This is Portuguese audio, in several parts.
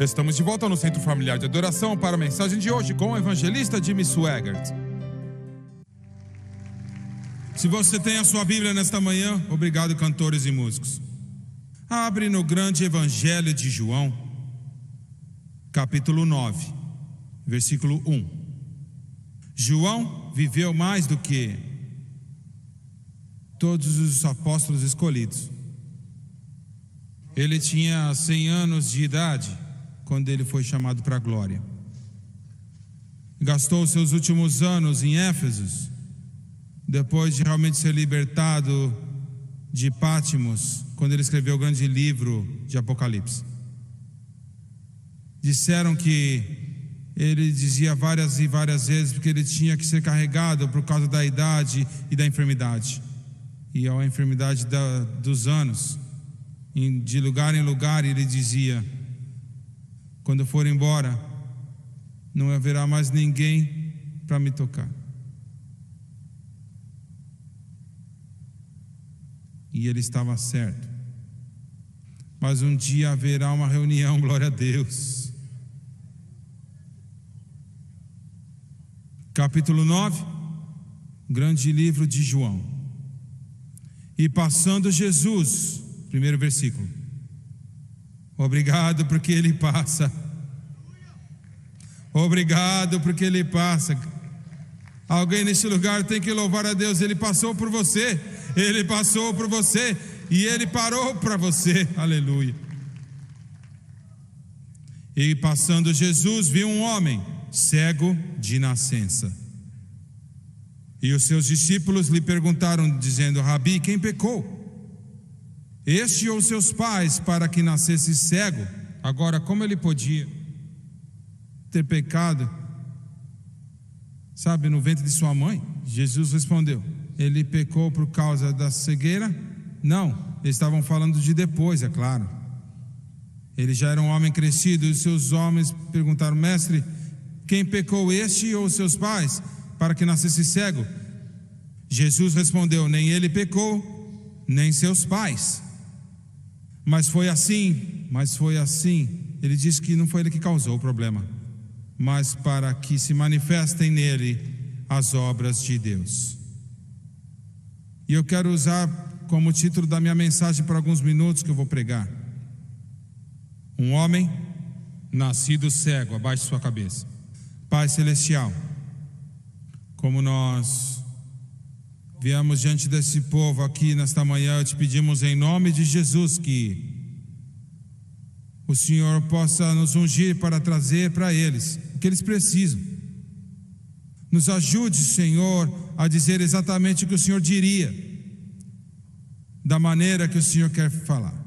Estamos de volta no Centro Familiar de Adoração para a mensagem de hoje com o evangelista Jimmy Swaggart. Se você tem a sua Bíblia nesta manhã, obrigado, cantores e músicos. Abre no grande Evangelho de João, capítulo 9, versículo 1. João viveu mais do que todos os apóstolos escolhidos. Ele tinha 100 anos de idade quando ele foi chamado para a glória. Gastou seus últimos anos em Éfeso, depois de realmente ser libertado de Patmos, quando ele escreveu o grande livro de Apocalipse. Disseram que ele dizia várias e várias vezes porque ele tinha que ser carregado por causa da idade e da enfermidade. E a enfermidade dos anos, de lugar em lugar, ele dizia: quando eu for embora, não haverá mais ninguém para me tocar. E ele estava certo. Mas um dia haverá uma reunião, glória a Deus. Capítulo 9, grande livro de João. E passando Jesus, primeiro versículo. Obrigado porque Ele passa. Obrigado porque Ele passa. Alguém nesse lugar tem que louvar a Deus. Ele passou por você. Ele passou por você. E Ele parou para você. Aleluia. E passando Jesus, viu um homem cego de nascença. E os seus discípulos lhe perguntaram, dizendo: Rabi, quem pecou? Este ou seus pais, para que nascesse cego? Agora, como ele podia ter pecado, sabe, no ventre de sua mãe? Jesus respondeu: ele pecou por causa da cegueira? Não, eles estavam falando de depois, é claro. Ele já era um homem crescido, e os seus homens perguntaram: mestre, quem pecou, este ou seus pais, para que nascesse cego? Jesus respondeu: nem ele pecou, nem seus pais. Mas foi assim. Ele disse que não foi ele que causou o problema, mas para que se manifestem nele as obras de Deus. E eu quero usar como título da minha mensagem por alguns minutos que eu vou pregar: um homem nascido cego. Abaixe sua cabeça. Pai Celestial, como nós viemos diante desse povo aqui nesta manhã, te pedimos em nome de Jesus que o Senhor possa nos ungir para trazer para eles o que eles precisam. Nos ajude, Senhor, a dizer exatamente o que o Senhor diria, da maneira que o Senhor quer falar.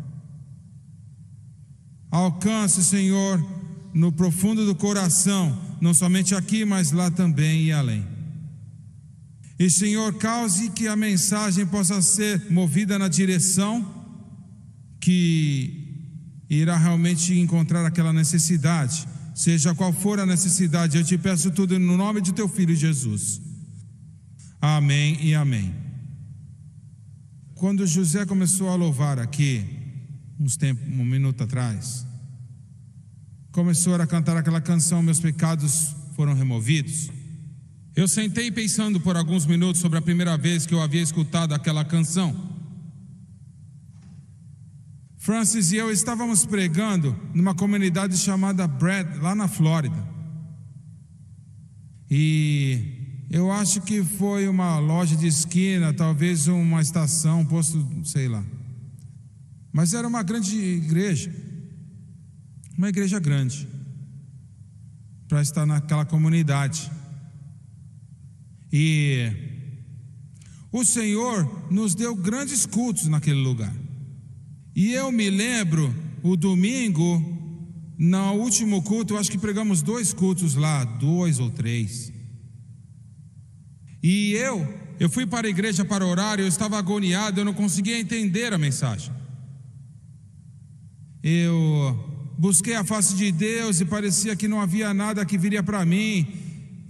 Alcance, Senhor, no profundo do coração, não somente aqui, mas lá também e além. E, Senhor, cause que a mensagem possa ser movida na direção que irá realmente encontrar aquela necessidade, seja qual for a necessidade. Eu te peço tudo no nome de teu Filho Jesus. Amém e amém. Quando José começou a louvar aqui, um minuto atrás, começou a cantar aquela canção, meus pecados foram removidos. Eu sentei pensando por alguns minutos sobre a primeira vez que eu havia escutado aquela canção. Francis e eu estávamos pregando numa comunidade chamada Brad, lá na Flórida. E eu acho que foi uma loja de esquina, talvez uma estação, um posto, sei lá. Mas era uma grande igreja. Uma igreja grande, para estar naquela comunidade. E o Senhor nos deu grandes cultos naquele lugar. E eu me lembro, o domingo, no último culto, eu acho que pregamos 2 cultos lá, 2 ou 3. E eu fui para a igreja para orar, eu estava agoniado, eu não conseguia entender a mensagem. Eu busquei a face de Deus e parecia que não havia nada que viria para mim.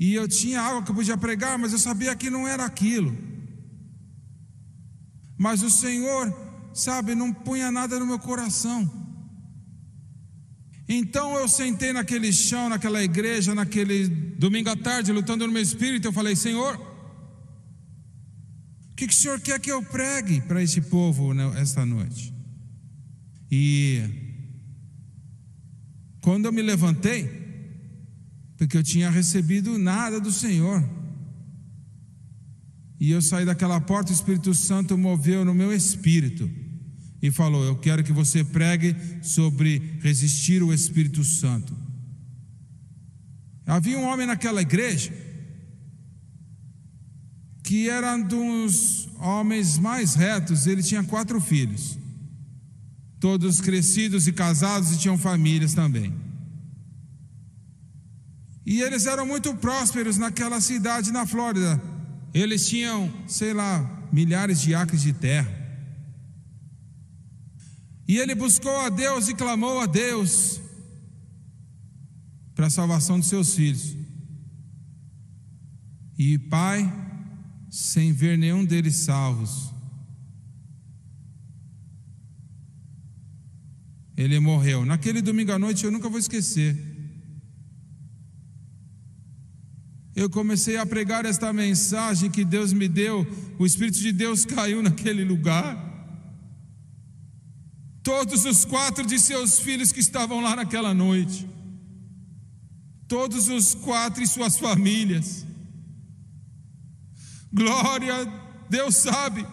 E eu tinha algo que eu podia pregar, mas eu sabia que não era aquilo. Mas o Senhor, sabe, não punha nada no meu coração. Então eu sentei naquele chão, naquela igreja, naquele domingo à tarde, lutando no meu espírito. Eu falei: Senhor, o que o Senhor quer que eu pregue para esse povo esta noite? E quando eu me levantei, porque eu tinha recebido nada do Senhor, e eu saí daquela porta, o Espírito Santo moveu no meu espírito e falou: eu quero que você pregue sobre resistir o Espírito Santo. Havia um homem naquela igreja que era um dos homens mais retos. Ele tinha 4 filhos, todos crescidos e casados, e tinham famílias também. E eles eram muito prósperos naquela cidade na Flórida. Eles tinham, sei lá, milhares de acres de terra. E ele buscou a Deus e clamou a Deus para a salvação de seus filhos. E pai, sem ver nenhum deles salvos, ele morreu. Naquele domingo à noite eu nunca vou esquecer. Eu comecei a pregar esta mensagem que Deus me deu. O Espírito de Deus caiu naquele lugar. Todos os 4 de seus filhos que estavam lá naquela noite, todos os 4 e suas famílias. Glória, Deus sabe,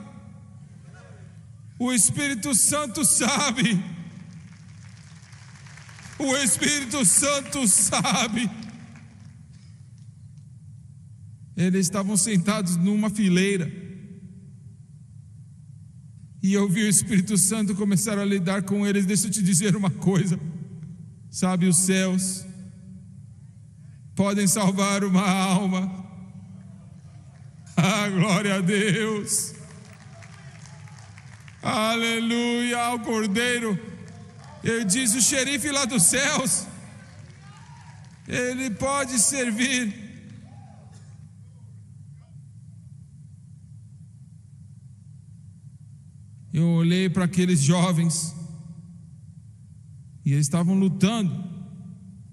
o Espírito Santo sabe, o Espírito Santo sabe. Eles estavam sentados numa fileira, e eu vi o Espírito Santo começar a lidar com eles. Deixa eu te dizer uma coisa, sabe, os céus podem salvar uma alma. Ah, glória a Deus, aleluia ao Cordeiro. Eu disse: o xerife lá dos céus, ele pode servir. Eu olhei para aqueles jovens e eles estavam lutando,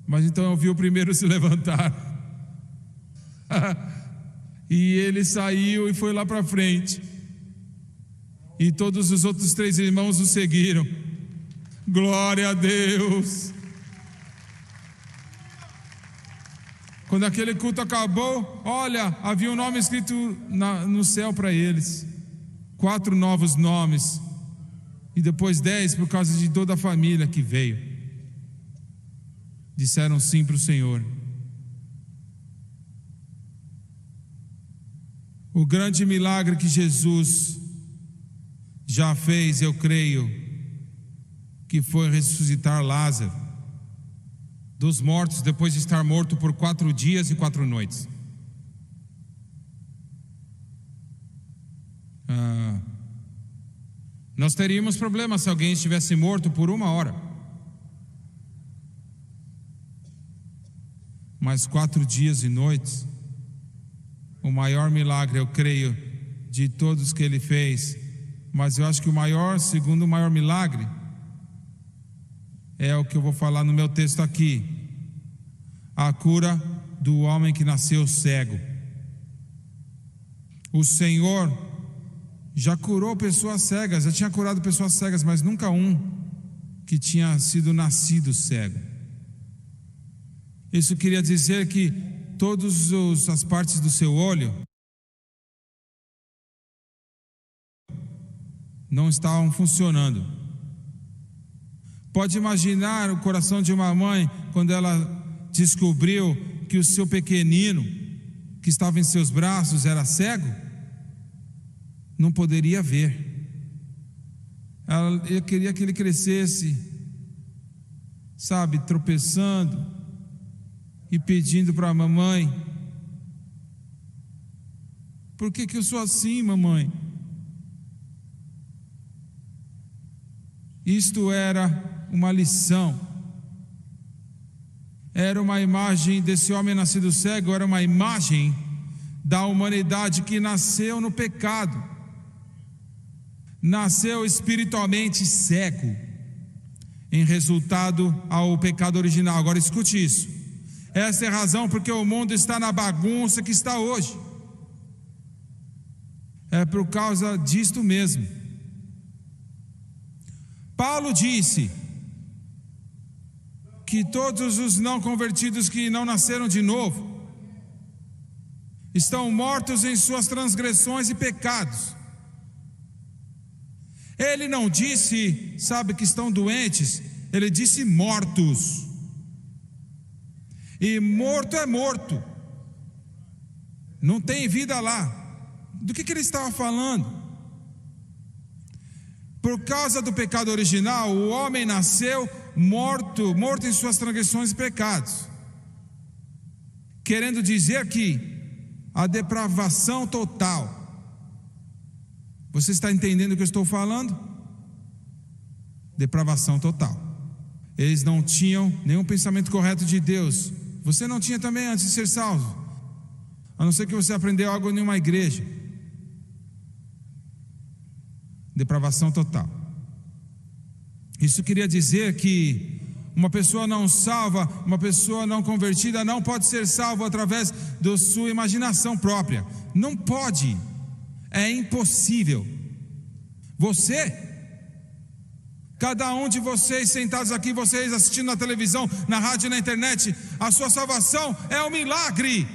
mas então eu vi o primeiro se levantar e ele saiu e foi lá para frente, e todos os outros 3 irmãos o seguiram. Glória a Deus. Quando aquele culto acabou, olha, havia um nome escrito no céu para eles. 4 novos nomes, e depois 10 por causa de toda a família que veio. Disseram sim para o Senhor. O grande milagre que Jesus já fez, eu creio, que foi ressuscitar Lázaro dos mortos, depois de estar morto por 4 dias e 4 noites. Nós teríamos problema se alguém estivesse morto por 1 hora, mas 4 dias e noites, o maior milagre, eu creio, de todos que ele fez. Mas eu acho que o segundo maior milagre é o que eu vou falar no meu texto aqui: a cura do homem que nasceu cego. O Senhor já curou pessoas cegas, já tinha curado pessoas cegas, mas nunca um que tinha sido nascido cego. Isso queria dizer que todas as partes do seu olho não estavam funcionando. Pode imaginar o coração de uma mãe quando ela descobriu que o seu pequenino, que estava em seus braços, era cego, não poderia ver. Ela queria que ele crescesse, sabe, tropeçando e pedindo para a mamãe: por que eu sou assim, mamãe? Isto era uma lição, era uma imagem desse homem nascido cego, era uma imagem da humanidade que nasceu no pecado, nasceu espiritualmente cego. em resultado ao pecado original. Agora escute isso. Essa é a razão porque o mundo está na bagunça que está hoje. É por causa disto mesmo. Paulo disse que todos os não convertidos que não nasceram de novo estão mortos em suas transgressões e pecados. Ele não disse, sabe, que estão doentes. Ele disse mortos. E morto é morto. Não tem vida lá. Do que ele estava falando? Por causa do pecado original, o homem nasceu morto em suas transgressões e pecados. Querendo dizer que a depravação total. Você está entendendo o que eu estou falando? Depravação total. Eles não tinham nenhum pensamento correto de Deus. Você não tinha também antes de ser salvo, a não ser que você aprendeu algo em uma igreja. Depravação total. Isso queria dizer que uma pessoa não salva, uma pessoa não convertida não pode ser salva através da sua imaginação própria. Não pode. É impossível. Cada um de vocês sentados aqui, vocês assistindo na televisão, na rádio e na internet, a sua salvação é um milagre.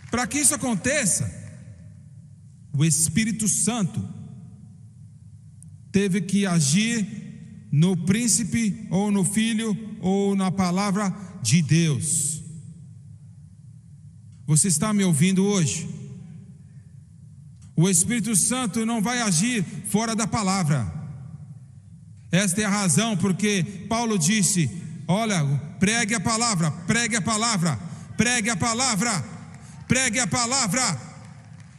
Para que isso aconteça, o Espírito Santo teve que agir no príncipe, ou no filho, ou na palavra de Deus. Você está me ouvindo hoje? O Espírito Santo não vai agir fora da palavra. Esta é a razão porque Paulo disse: olha, pregue a palavra, pregue a palavra, pregue a palavra, pregue a palavra.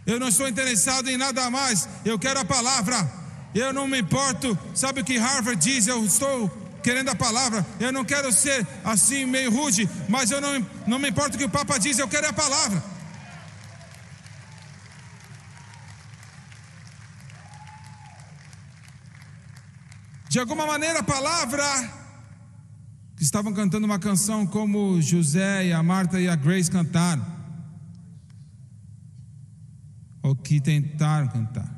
Eu não estou interessado em nada mais, eu quero a palavra. Eu não me importo, sabe o que Harvard diz? Eu estou querendo a palavra. Eu não quero ser assim meio rude, mas eu não me importo o que o Papa diz, eu quero a palavra. De alguma maneira a palavra, que estavam cantando uma canção como José e a Marta e a Grace cantaram, ou que tentaram cantar.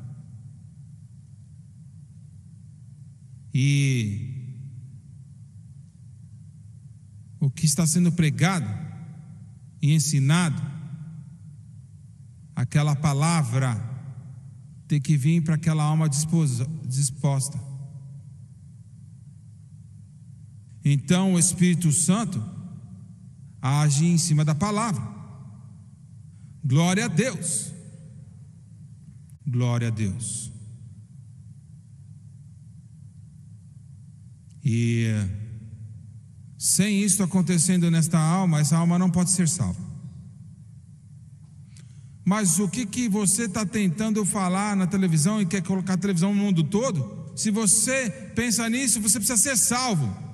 E o que está sendo pregado e ensinado, aquela palavra tem que vir para aquela alma disposta. Então o Espírito Santo age em cima da palavra. Glória a Deus. Glória a Deus. E sem isso acontecendo nesta alma, essa alma não pode ser salva. Mas o que você está tentando falar na televisão e quer colocar a televisão no mundo todo? Se você pensa nisso, você precisa ser salvo.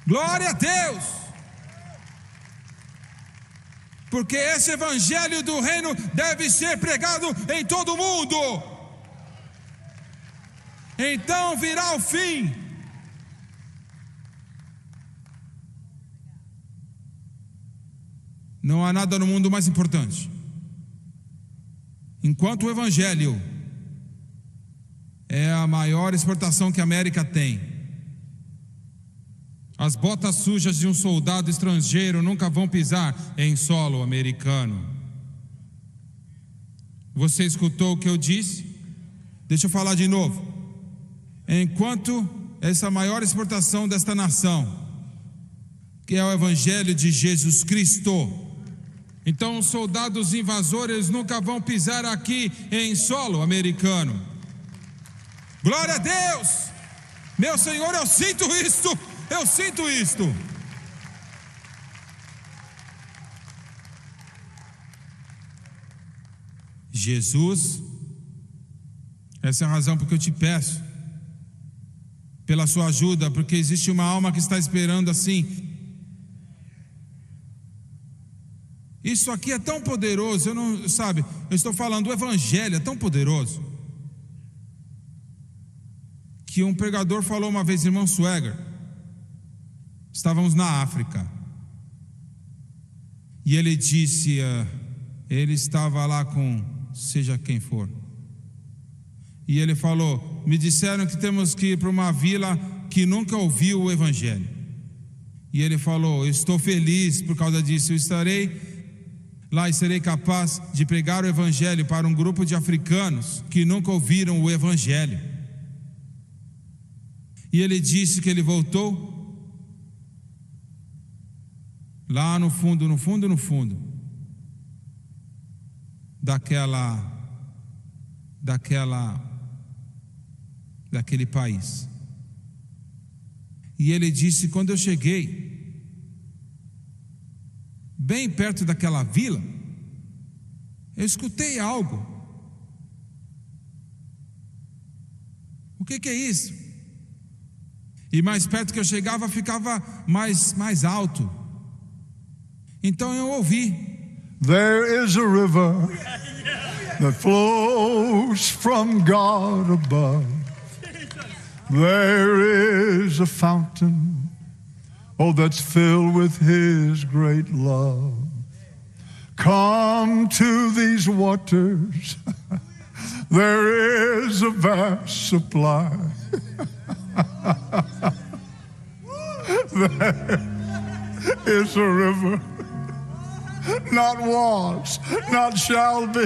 Glória a Deus. Porque esse evangelho do reino deve ser pregado em todo o mundo. Então virá o fim. Não há nada no mundo mais importante. Enquanto o evangelho é a maior exportação que a América tem, as botas sujas de um soldado estrangeiro nunca vão pisar em solo americano. Você escutou o que eu disse? Deixa eu falar de novo. Enquanto essa maior exportação desta nação, que é o evangelho de Jesus Cristo, então os soldados invasores nunca vão pisar aqui em solo americano. Glória a Deus! Meu Senhor, eu sinto isto! Eu sinto isto. Jesus, essa é a razão porque eu te peço pela sua ajuda, porque existe uma alma que está esperando assim. Isso aqui é tão poderoso, eu estou falando, o Evangelho é tão poderoso, que um pregador falou uma vez, irmão Swagger, estávamos na África, e ele disse, ele estava lá com seja quem for, e ele falou, me disseram que temos que ir para uma vila que nunca ouviu o Evangelho, e ele falou, eu estou feliz por causa disso, eu estarei lá e serei capaz de pregar o Evangelho para um grupo de africanos que nunca ouviram o Evangelho. E ele disse que ele voltou lá no fundo daquele país. E ele disse, quando eu cheguei bem perto daquela vila, eu escutei algo. O que é isso? E mais perto que eu chegava, ficava mais alto. Então eu ouvi: There is a river that flows from God above. There is a fountain, oh, that's filled with His great love. Come to these waters. There is a vast supply. There is a river. Not was, not shall be,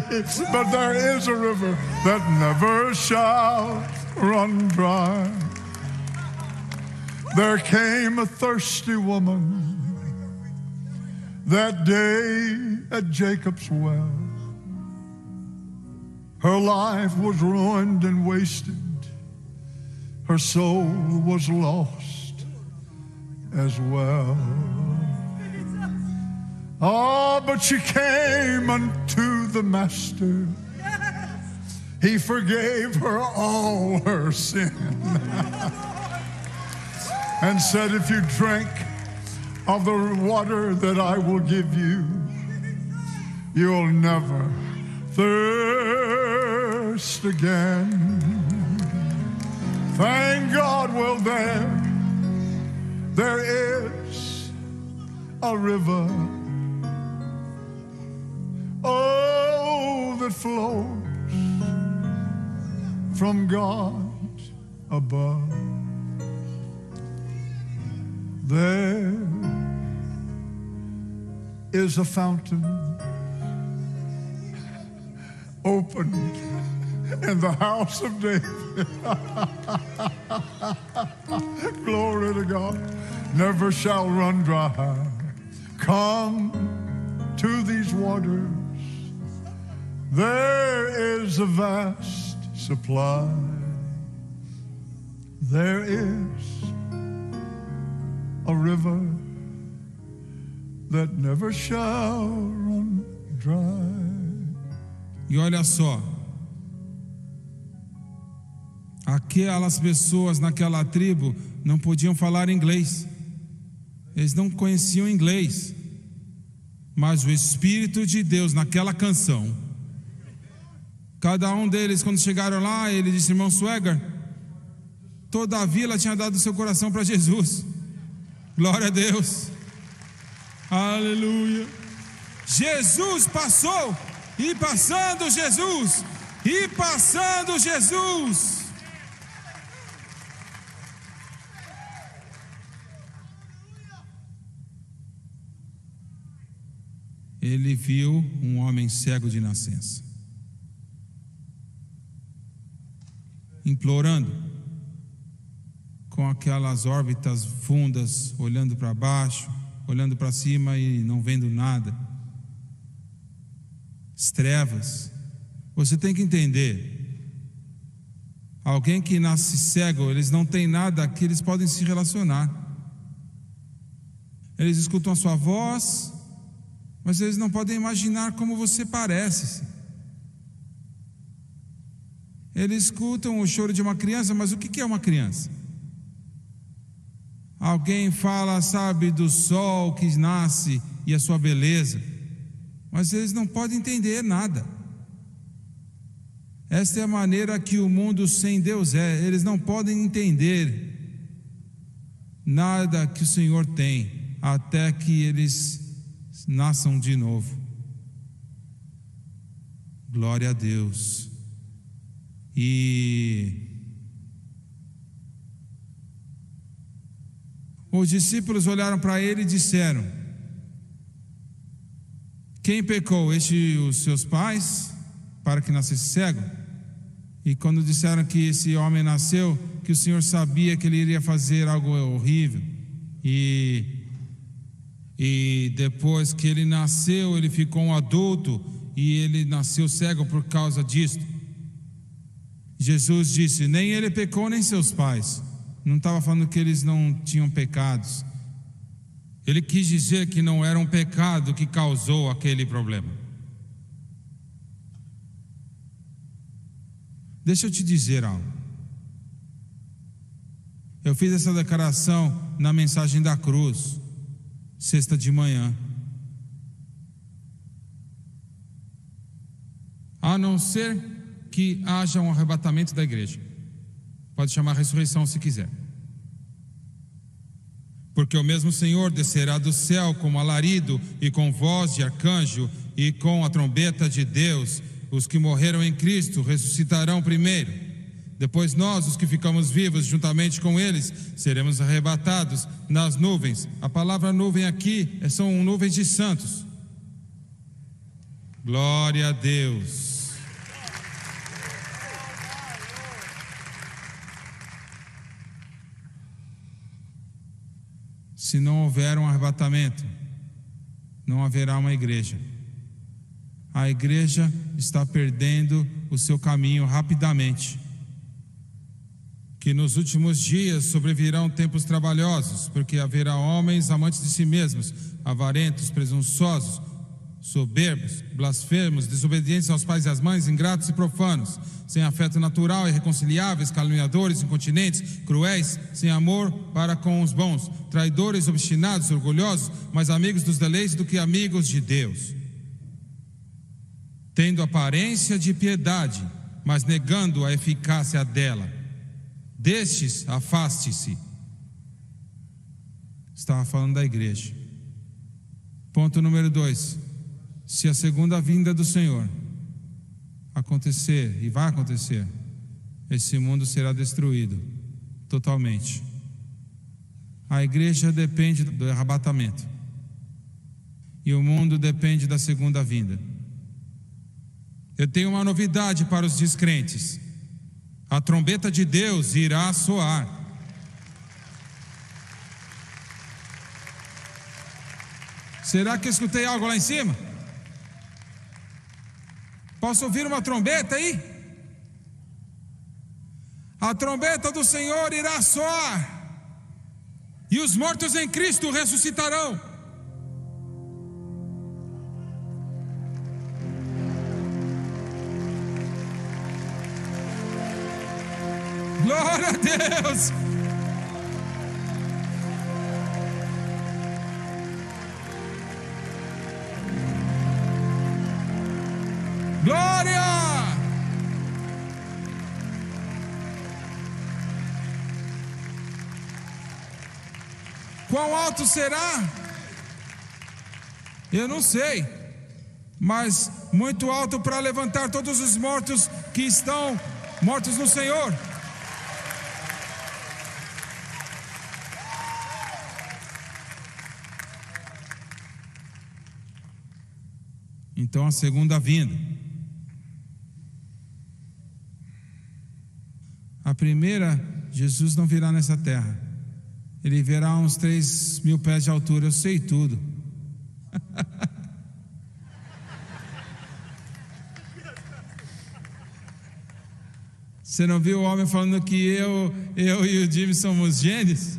but there is a river that never shall run dry. There came a thirsty woman that day at Jacob's well. Her life was ruined and wasted. Her soul was lost as well. Oh, but she came unto the Master. He forgave her all her sin. And said, if you drink of the water that I will give you, you'll never thirst again. Thank God, well, there is a river, oh, that flows from God above. There is a fountain opened in the house of David. Glory to God. Never shall run dry. Come to these waters. There is a vast supply. There is a river that never shall run dry. E olha só, aquelas pessoas naquela tribo não podiam falar inglês, eles não conheciam inglês, mas o Espírito de Deus naquela canção, cada um deles, quando chegaram lá, ele disse: irmão Swagger, toda a vila tinha dado seu coração para Jesus. Glória a Deus, aleluia. Jesus passou, e passando Jesus, e passando Jesus. Ele viu um homem cego de nascença, implorando, com aquelas órbitas fundas, olhando para baixo, olhando para cima e não vendo nada. As trevas. Você tem que entender, alguém que nasce cego, eles não têm nada que eles podem se relacionar. Eles escutam a sua voz, mas eles não podem imaginar como você parece. Eles escutam o choro de uma criança, mas o que é uma criança? Alguém fala, sabe, do sol que nasce e a sua beleza. mas eles não podem entender nada. Esta é a maneira que o mundo sem Deus é. Eles não podem entender nada que o Senhor tem até que eles nasçam de novo. Glória a Deus. E os discípulos olharam para ele e disseram: quem pecou, os seus pais, para que nascesse cego? E quando disseram que esse homem nasceu, que o Senhor sabia que ele iria fazer algo horrível, e depois que ele nasceu, ele ficou um adulto, e ele nasceu cego por causa disto. Jesus disse: nem ele pecou, nem seus pais. Não estava falando que eles não tinham pecados. Ele quis dizer que não era um pecado que causou aquele problema. Deixa eu te dizer algo. Eu fiz essa declaração na mensagem da cruz, sexta de manhã. A não ser que haja um arrebatamento da igreja. Pode chamar ressurreição se quiser. Porque o mesmo Senhor descerá do céu com alarido e com voz de arcanjo e com a trombeta de Deus. Os que morreram em Cristo ressuscitarão primeiro. Depois nós, os que ficamos vivos, juntamente com eles, seremos arrebatados nas nuvens. A palavra nuvem aqui são nuvens de santos. Glória a Deus. Se não houver um arrebatamento, não haverá uma igreja. A igreja está perdendo o seu caminho rapidamente. Que nos últimos dias sobrevirão tempos trabalhosos, porque haverá homens amantes de si mesmos, avarentos, presunçosos, soberbos, blasfemos, desobedientes aos pais e às mães, ingratos e profanos, sem afeto natural, irreconciliáveis, caluniadores, incontinentes, cruéis, sem amor para com os bons, traidores, obstinados, orgulhosos, mais amigos dos deleites do que amigos de Deus, tendo aparência de piedade, mas negando a eficácia dela. Destes, afaste-se. Estava falando da igreja. Ponto número 2. Se a segunda vinda do Senhor acontecer, e vai acontecer, esse mundo será destruído totalmente. A igreja depende do arrebatamento, e o mundo depende da segunda vinda. Eu tenho uma novidade para os descrentes: a trombeta de Deus irá soar. Será que eu escutei algo lá em cima? Posso ouvir uma trombeta aí? A trombeta do Senhor irá soar, e os mortos em Cristo ressuscitarão. Glória a Deus! Glória! Quão alto será? Eu não sei, mas muito alto para levantar todos os mortos que estão mortos no Senhor. Então, a segunda vinda. A primeira, Jesus não virá nessa terra. Ele virá a uns 3.000 pés de altura. Eu sei tudo. Você não viu o homem falando que eu e o Jimmy somos gênios?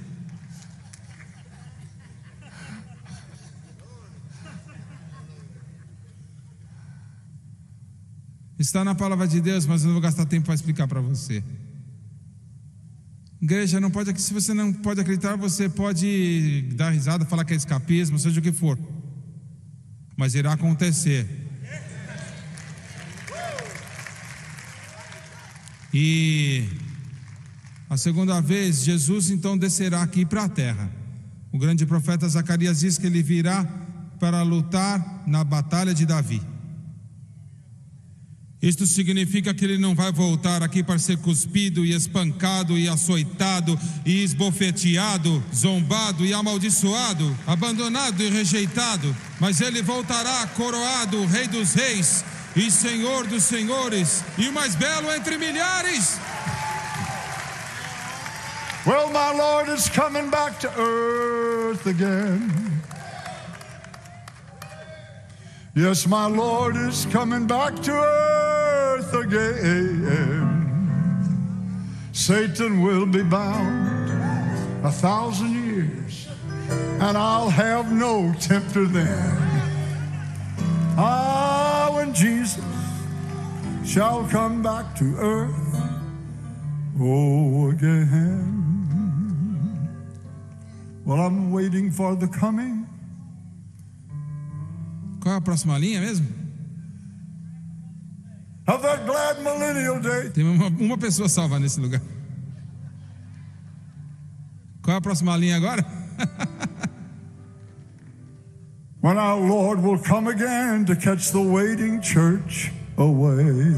Está na palavra de Deus, mas eu não vou gastar tempo para explicar para você. Igreja, não pode, se você não pode acreditar, você pode dar risada, falar que é escapismo, seja o que for. mas irá acontecer. E a segunda vez, Jesus então descerá aqui para a terra. O grande profeta Zacarias diz que ele virá para lutar na batalha de Davi. Isto significa que ele não vai voltar aqui para ser cuspido e espancado e açoitado e esbofeteado, zombado e amaldiçoado, abandonado e rejeitado, mas ele voltará coroado, Rei dos Reis e Senhor dos Senhores, e o mais belo entre milhares. Well, my Lord is coming back to earth again. Yes, my Lord is coming back to earth again. Satan will be bound 1,000 years, and I'll have no tempter then. Ah, when Jesus shall come back to earth, oh, again. Well, I'm waiting for the coming. Qual é a próxima linha mesmo? Of that glad millennial day. Tem uma pessoa salva nesse lugar. Qual é a próxima linha agora? When our Lord will come again to catch the waiting church away.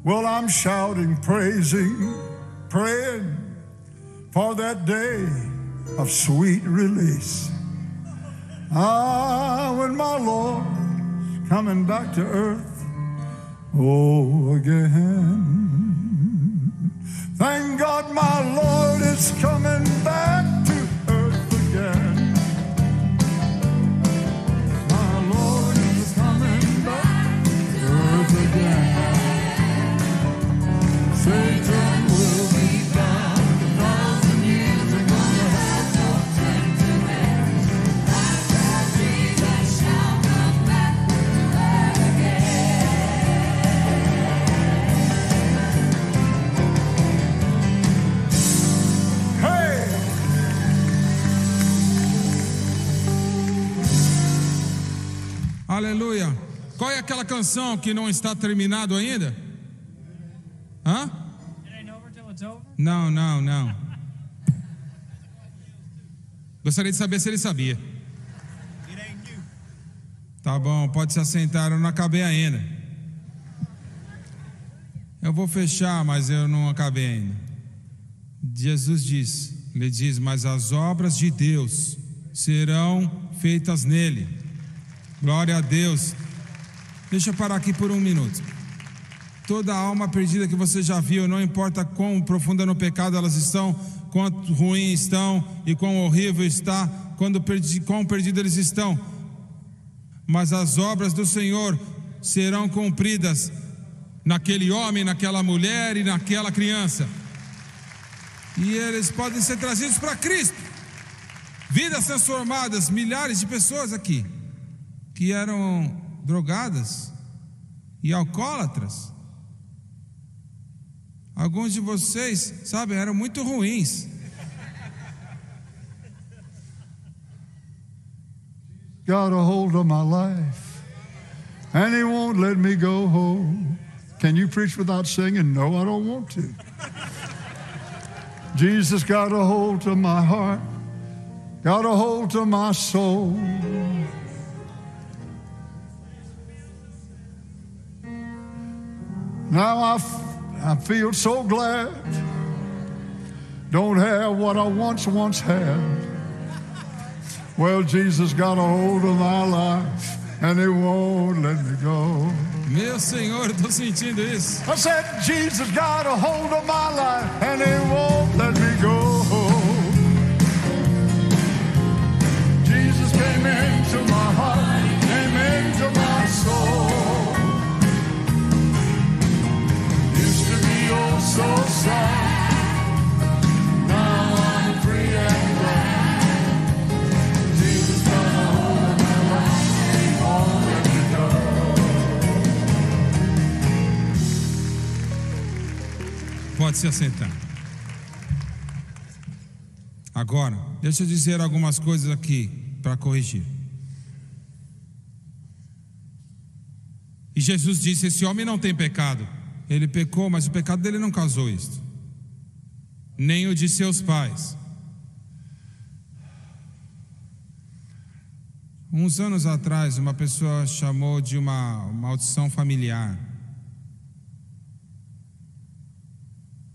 Well, I'm shouting, praising, praying for that day of sweet release. Ah, when my Lord's coming back to earth, oh, again. Thank God my Lord is coming back to earth again. My Lord is coming back to earth again. Satan will be bound 1,000 years and gonna have no tempter then. Jesus shall come back again. Hey! Aleluia. Qual é aquela canção que não está terminado ainda? Hã? It ain't over till it's over. Não. Gostaria de saber se ele sabia. It ain't you. Tá bom, pode se assentar, eu não acabei ainda. Eu vou fechar, mas eu não acabei ainda. Jesus lhe diz, mas as obras de Deus serão feitas nele. Glória a Deus. Deixa eu parar aqui por um minuto. Toda alma perdida que você já viu, não importa quão profunda no pecado elas estão, quanto ruim estão e quão horrível está, quão perdidos eles estão, mas as obras do Senhor serão cumpridas naquele homem, naquela mulher e naquela criança, e eles podem ser trazidos para Cristo. Vidas transformadas, milhares de pessoas aqui que eram drogadas e alcoólatras. Alguns de vocês, sabem, eram muito ruins. Got a hold of my life, and He won't let me go home. Can you preach without singing? No, I don't want to. Jesus got a hold of my heart, got a hold of my soul. Now I feel so glad. Don't have what I once had. Well, Jesus got a hold of my life, and He won't let me go. Meu Senhor, estou sentindo isso. I said, Jesus got a hold of my life, and He won't let me go. Jesus came into my heart, came into my soul. Used to be oh so sad. Now I'm free and glad. Jesus got a hold of my life, and He won't let me go. Pode se assentar. Agora, deixa eu dizer algumas coisas aqui para corrigir. E Jesus disse: esse homem não tem pecado. Ele pecou, mas o pecado dele não causou isto, nem o de seus pais. Uns anos atrás, uma pessoa chamou de uma maldição familiar.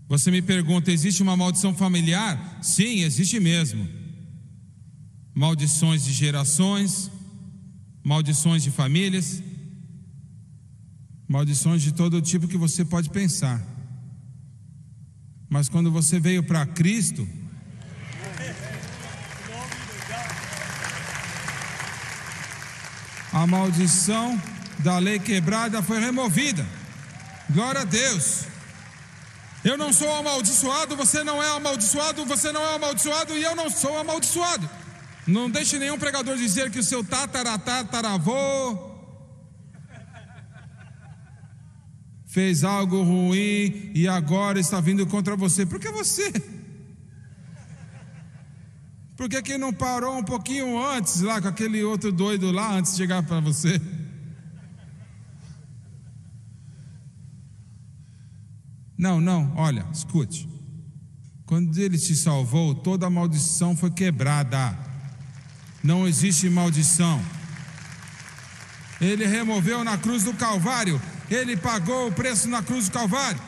Você me pergunta: existe uma maldição familiar? Sim, existe mesmo. Maldições de gerações, maldições de famílias, maldições de todo tipo que você pode pensar. Mas quando você veio para Cristo, a maldição da lei quebrada foi removida. Glória a Deus. Eu não sou amaldiçoado, você não é amaldiçoado, você não é amaldiçoado e eu não sou amaldiçoado. Não deixe nenhum pregador dizer que o seu tataravô fez algo ruim e agora está vindo contra você. Por que você? Por que não parou um pouquinho antes lá com aquele outro doido lá antes de chegar para você? Não, olha, escute. Quando ele te salvou, toda a maldição foi quebrada. Não existe maldição. Ele removeu na cruz do Calvário. Ele pagou o preço na cruz do Calvário.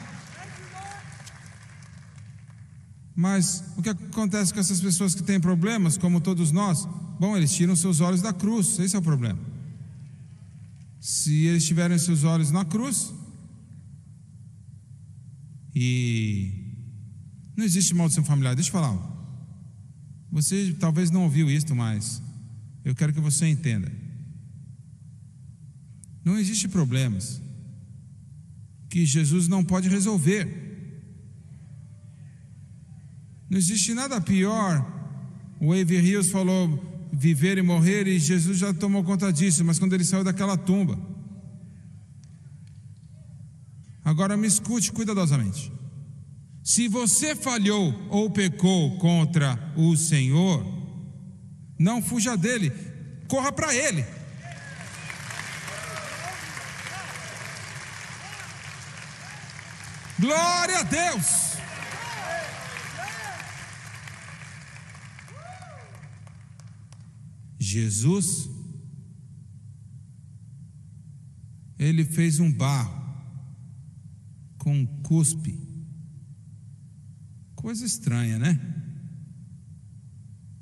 Mas o que acontece com essas pessoas que têm problemas, como todos nós? Bom, eles tiram seus olhos da cruz. Esse é o problema. Se eles tiverem seus olhos na cruz, e não existe maldição familiar. Deixa eu falar. Você talvez não ouviu isto, mas eu quero que você entenda. Não existe problemas que Jesus não pode resolver. Não existe nada pior. O Avery Hills falou viver e morrer, e Jesus já tomou conta disso, mas quando ele saiu daquela tumba. Agora me escute cuidadosamente. Se você falhou ou pecou contra o Senhor, não fuja dele, corra para ele. Glória a Deus. Jesus, ele fez um barro com cuspe. Coisa estranha, né?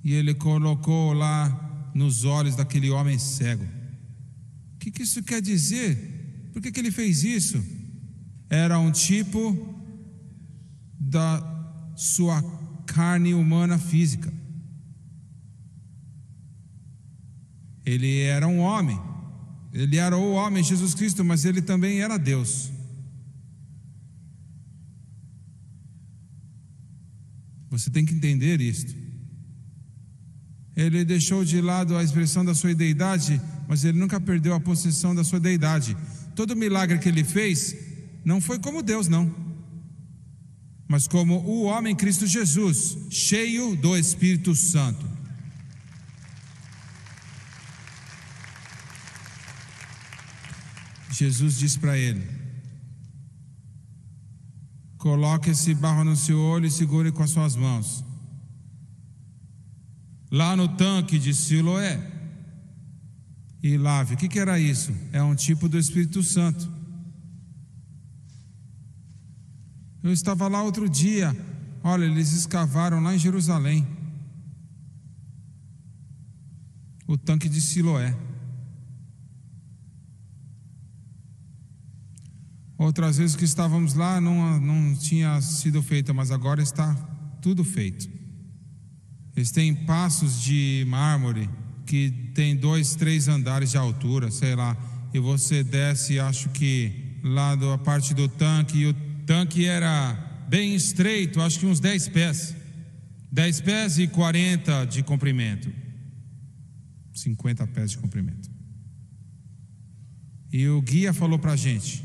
E ele colocou lá nos olhos daquele homem cego. O que isso quer dizer? Por que ele fez isso? Era um tipo da sua carne humana física. Ele era um homem. Ele era o homem Jesus Cristo, mas ele também era Deus. Você tem que entender isto. Ele deixou de lado a expressão da sua deidade, mas ele nunca perdeu a possessão da sua deidade. Todo milagre que ele fez não foi como Deus, não, mas como o homem Cristo Jesus, cheio do Espírito Santo. Jesus disse para ele: coloque esse barro no seu olho e segure com as suas mãos. Lá no tanque de Siloé, e lave. O que era isso? É um tipo do Espírito Santo. Eu estava lá outro dia. Olha, eles escavaram lá em Jerusalém o tanque de Siloé. Outras vezes que estávamos lá não tinha sido feito, mas agora está tudo feito. Eles têm passos de mármore que tem 2, 3 andares de altura, sei lá. E você desce, acho que lá da parte do tanque, e o tanque era bem estreito, acho que uns 10 pés. 10 pés e 40 de comprimento. 50 pés de comprimento. E o guia falou para a gente: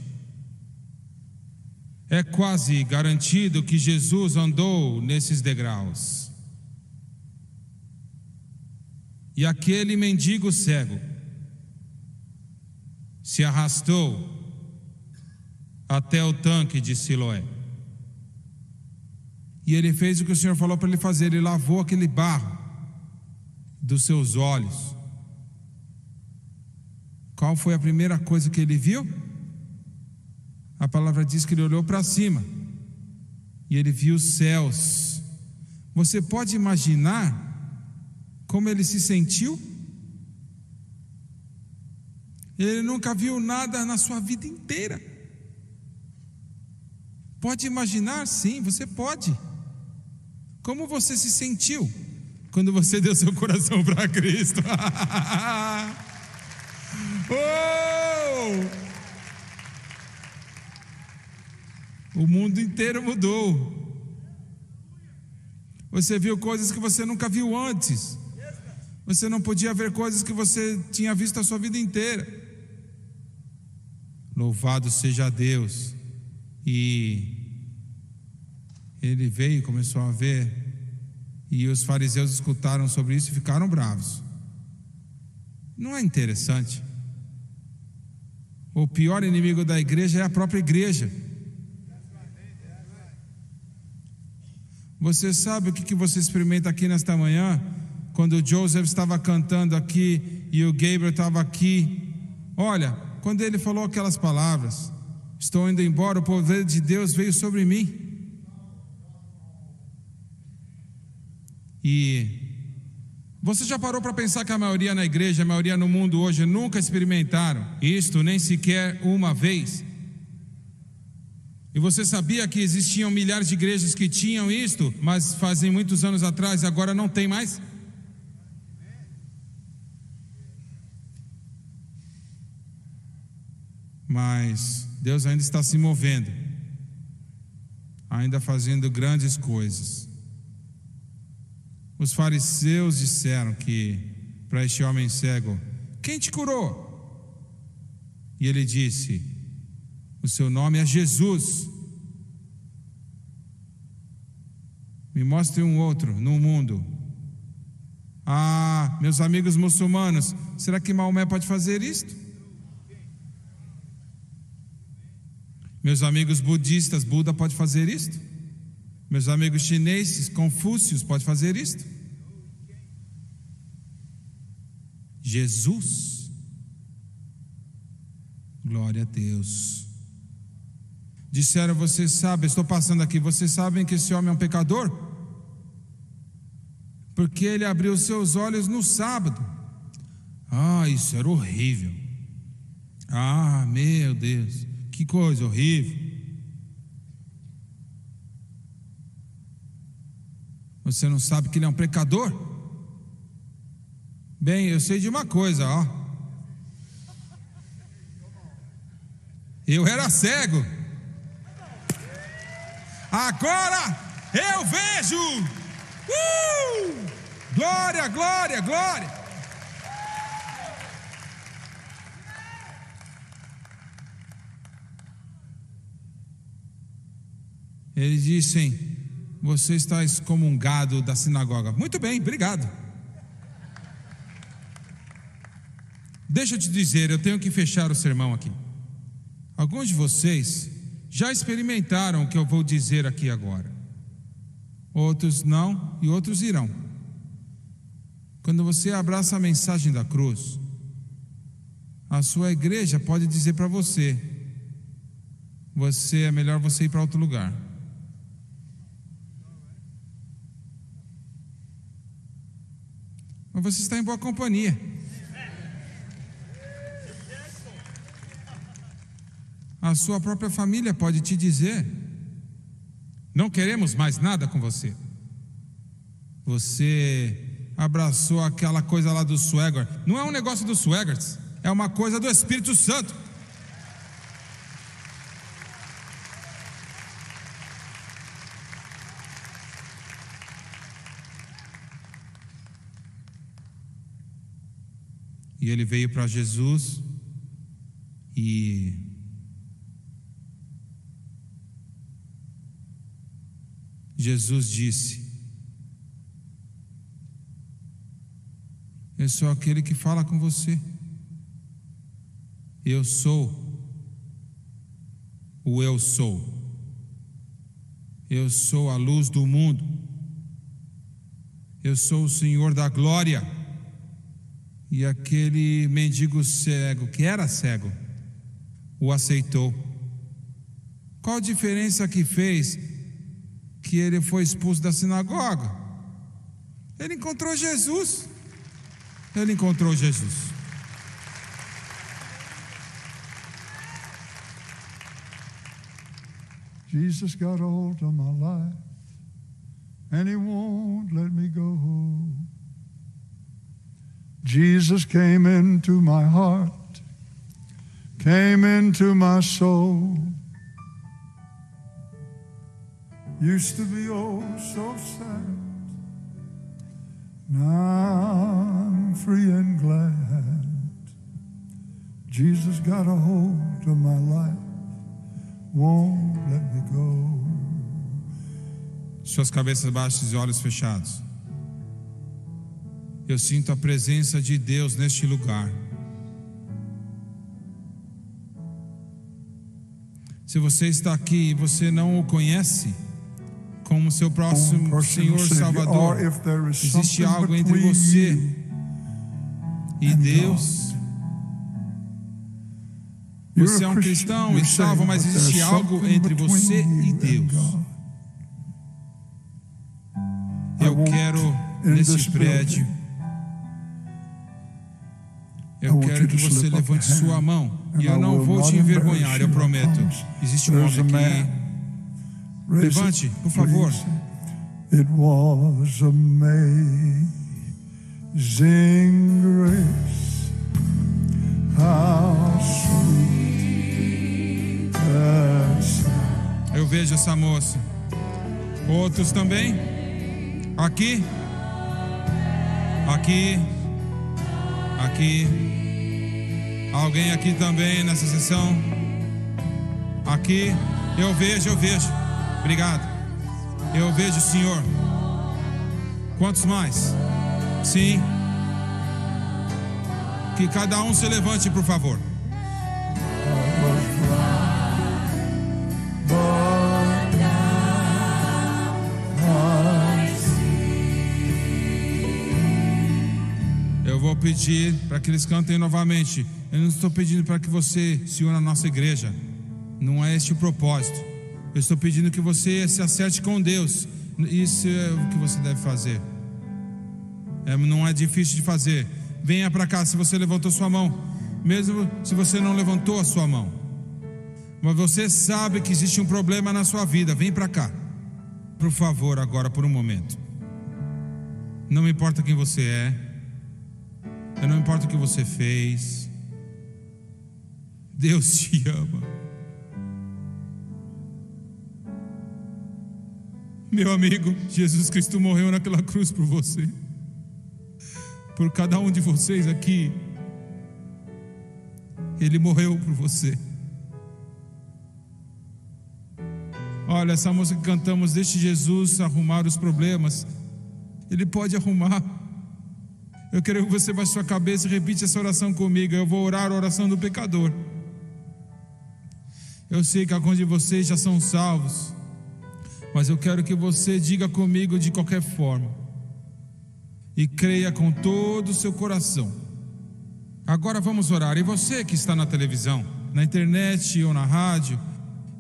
é quase garantido que Jesus andou nesses degraus. E aquele mendigo cego se arrastou até o tanque de Siloé. E ele fez o que o Senhor falou para ele fazer. Ele lavou aquele barro dos seus olhos. Qual foi a primeira coisa que ele viu? A palavra diz que ele olhou para cima e ele viu os céus. Você pode imaginar como ele se sentiu? Ele nunca viu nada na sua vida inteira. Pode imaginar? Sim, você pode. Como você se sentiu quando você deu seu coração para Cristo? Oh! O mundo inteiro mudou. Você viu coisas que você nunca viu antes. Você não podia ver coisas que você tinha visto a sua vida inteira. Louvado seja Deus. E ele veio e começou a ver, e os fariseus escutaram sobre isso e ficaram bravos. Não é interessante? O pior inimigo da igreja é a própria igreja. Você sabe o que você experimenta aqui nesta manhã? Quando o Joseph estava cantando aqui e o Gabriel estava aqui. Olha, quando ele falou aquelas palavras: estou indo embora, o poder de Deus veio sobre mim. E você já parou para pensar que a maioria na igreja, a maioria no mundo hoje nunca experimentaram isto, nem sequer uma vez? E você sabia que existiam milhares de igrejas que tinham isto, mas fazem muitos anos atrás, agora não tem mais? Mas Deus ainda está se movendo, ainda fazendo grandes coisas. Os fariseus disseram que para este homem cego: quem te curou? E ele disse: o seu nome é Jesus. Me mostre um outro no mundo. Ah, meus amigos muçulmanos, será que Maomé pode fazer isto? Meus amigos budistas, Buda pode fazer isto? Meus amigos chineses, Confúcio pode fazer isto? Jesus. Glória a Deus. Disseram: vocês sabem, estou passando aqui, vocês sabem que esse homem é um pecador? Porque ele abriu os seus olhos no sábado. Ah, isso era horrível. Ah, meu Deus, que coisa horrível. Você não sabe que ele é um pecador? Bem, eu sei de uma coisa, ó. Eu era cego. Agora eu vejo. Glória, glória, glória. Eles dizem: você está excomungado da sinagoga. Muito bem, obrigado. Deixa eu te dizer, eu tenho que fechar o sermão aqui. Alguns de vocês já experimentaram o que eu vou dizer aqui agora. Outros não, e outros irão. Quando você abraça a mensagem da cruz, a sua igreja pode dizer para você: é melhor você ir para outro lugar. Mas você está em boa companhia. A sua própria família pode te dizer: não queremos mais nada com você. Você abraçou aquela coisa lá do swagger. Não é um negócio do swaggers, é uma coisa do Espírito Santo. E ele veio para Jesus e Jesus disse: eu sou aquele que fala com você. Eu sou o eu sou. Eu sou a luz do mundo. Eu sou o Senhor da glória. E aquele mendigo cego, que era cego, o aceitou. Qual a diferença que fez que ele foi expulso da sinagoga? Ele encontrou Jesus. Ele encontrou Jesus. Jesus got a hold of my life, and He won't let me go. Jesus came into my heart, came into my soul. Used to be oh so sad, now I'm free and glad. Jesus got a hold of my life, won't let me go. Suas cabeças baixas e olhos fechados. Eu sinto a presença de Deus neste lugar. Se você está aqui e você não o conhece como seu próximo Senhor Salvador, existe algo entre você e Deus. Você é um cristão e salvo, mas existe algo entre você e Deus. Eu quero, nesse prédio, eu quero que você levante sua mão. E eu não vou te envergonhar, eu prometo. Existe um homem aqui. Levante, por favor. It was amazing grace, how sweet that sound. Eu vejo essa moça. Outros também? Aqui? Aqui? Aqui? Alguém aqui também nessa sessão? Aqui? Eu vejo. Obrigado. Eu vejo o Senhor. Quantos mais? Sim. Que cada um se levante, por favor. Eu vou pedir para que eles cantem novamente. Eu não estou pedindo para que você se una à nossa igreja. Não é este o propósito. Eu estou pedindo que você se acerte com Deus. Isso é o que você deve fazer. Não é difícil de fazer. Venha para cá se você levantou sua mão. Mesmo se você não levantou a sua mão, mas você sabe que existe um problema na sua vida, vem para cá. Por favor, agora por um momento. Não me importa quem você é. Não importa o que você fez. Deus te ama. Meu amigo, Jesus Cristo morreu naquela cruz por você, por cada um de vocês aqui. Ele morreu por você. Olha, essa música que cantamos, deixe Jesus arrumar os problemas. Ele pode arrumar. Eu quero que você baixe sua cabeça e repita essa oração comigo. Eu vou orar a oração do pecador. Eu sei que alguns de vocês já são salvos, mas eu quero que você diga comigo de qualquer forma e creia com todo o seu coração. Agora vamos orar. E você que está na televisão, na internet ou na rádio,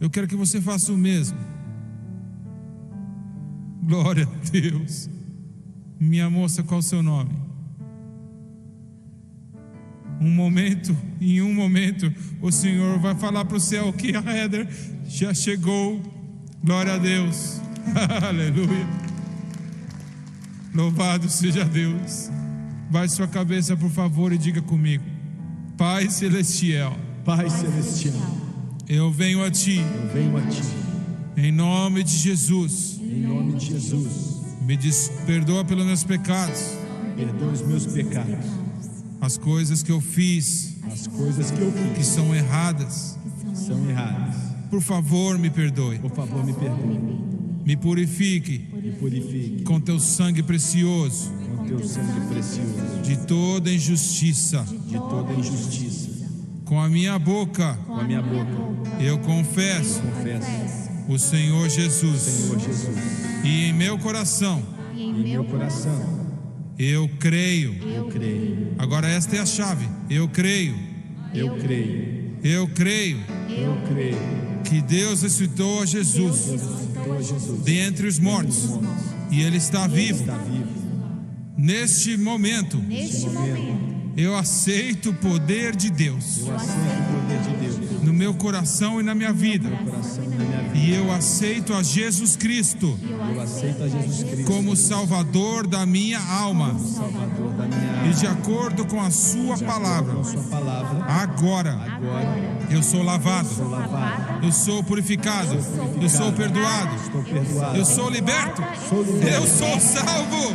eu quero que você faça o mesmo. Glória a Deus. Minha moça, qual o seu nome? Em um momento, o Senhor vai falar para o céu que a Heather já chegou. Glória a Deus. Aleluia. Louvado seja Deus. Baixe sua cabeça, por favor, e diga comigo: Pai Celestial, Pai Celestial, eu venho a Ti, em nome de Jesus. Em nome de Jesus, Perdoa pelos meus pecados, perdoa os meus pecados, as coisas que eu fiz, as coisas que eu que fiz são erradas. são erradas. Por favor, me perdoe. Por favor, me perdoe, Me purifique me purifique com Teu sangue precioso com teu sangue precioso de toda injustiça. de toda injustiça. Com a minha boca Com a minha boca eu confesso confesso o Senhor Jesus. Senhor Jesus. E em meu coração E Em em meu coração eu creio. eu creio. Agora esta é a chave. Eu creio. Eu creio. Eu creio Eu creio. que Deus ressuscitou a Jesus Ressuscitou Jesus dentre os mortos. E Ele está vivo. está vivo. Neste momento, neste momento, eu aceito o poder de Deus Eu aceito o poder de Deus no meu coração e na minha vida. no coração e na minha vida. E eu aceito a Jesus Cristo Eu aceito a Jesus Cristo como Salvador da minha alma. Salvador da minha E alma. de acordo com a Sua palavra, Com sua palavra, agora agora eu sou lavado, sou lavado. eu sou purificado, eu sou perdoado, Estou perdoado. eu sou liberto, Sou liberto. eu sou salvo.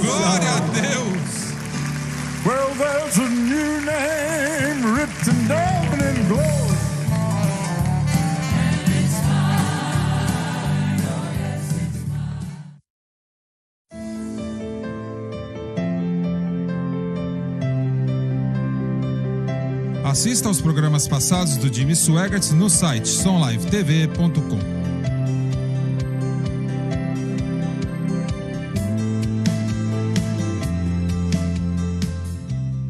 Glória a Deus. Well, there's a new name written down in glory. Assista aos programas passados do Jimmy Swaggart no site sonlivetv.com.